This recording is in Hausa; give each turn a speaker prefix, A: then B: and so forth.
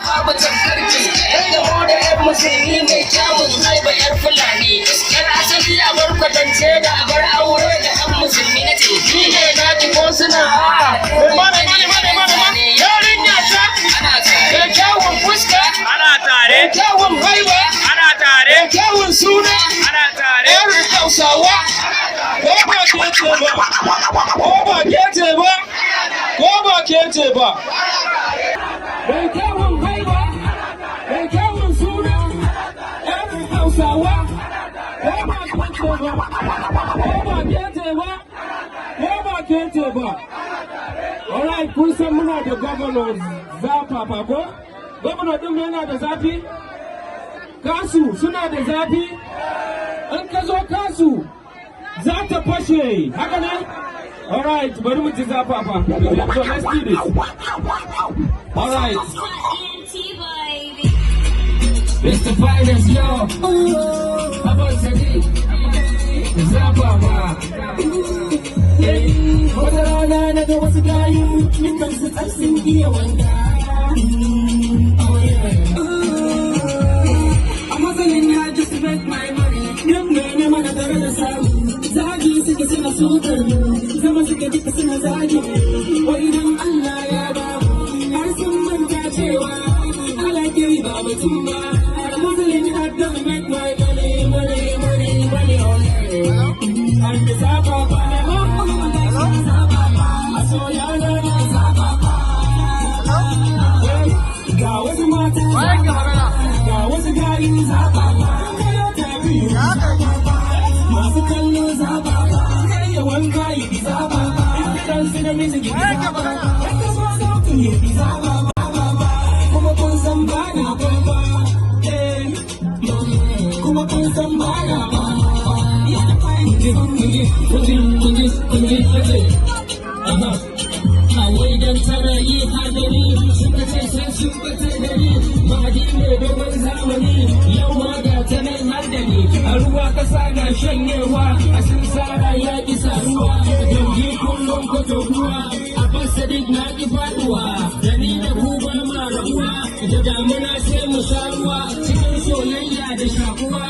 A: babu tankarki yan gamo da yan musulmi mai kyawun haiba yar fulani yar asali a bar kwatance da a bar aure da yan musulmi na ce ni ne na ji ko suna yarinya ta ana tare kyawun fuska ana tare kyawun haiba ana tare kyawun suna ana tare yarin hausawa ko ba ke ce ba ko ba ke ce ba ko ba ke ce ba mai kyawun haiba mai kyawun suna yarin hausawa ko ba ke ce ba ko ba ke ce ba ko ba ke ce ba. Alright, kun san muna da governor zafafa ko? Governor ɗin yana da zafi? Kasu suna da zafi? In ka zo kasu za ta fashe, haka ne? Alright, bari mu ji zafafa. So let's do this. Alright. Mr. Finance, yo. Abang Sadiq. Zafafa. Wata rana na ga wasu gayu dukkan su tsarsin iya wanda a matsalin ya just make my money yan mene mana tare da samu zagi suke suna sukar mu zama suke duka suna zagi wai idan Allah ya ba har sun manta cewa Allah ke yi ba mutum ba a matsalin ya just make my money and the zaba ba ga wasu mata ga wasu gayu zaba masu kallo zaba yawan gayi zaba idan su da miziki zaba kuma kun san ba na ba kuma kun san ba na ba Awai dan tana yi hadari suka ce sai sun bata gari mahadi ne dogon zamani yau ma ga ta nan hadari a ruwa kasa ga shanyewa a sun tsara ya ki saruwa dangi kullum kwato ruwa a Sadiq na ki faduwa da ni da ku ba ma rabuwa da damuna sai mu sha ruwa cikin soyayya da shakuwa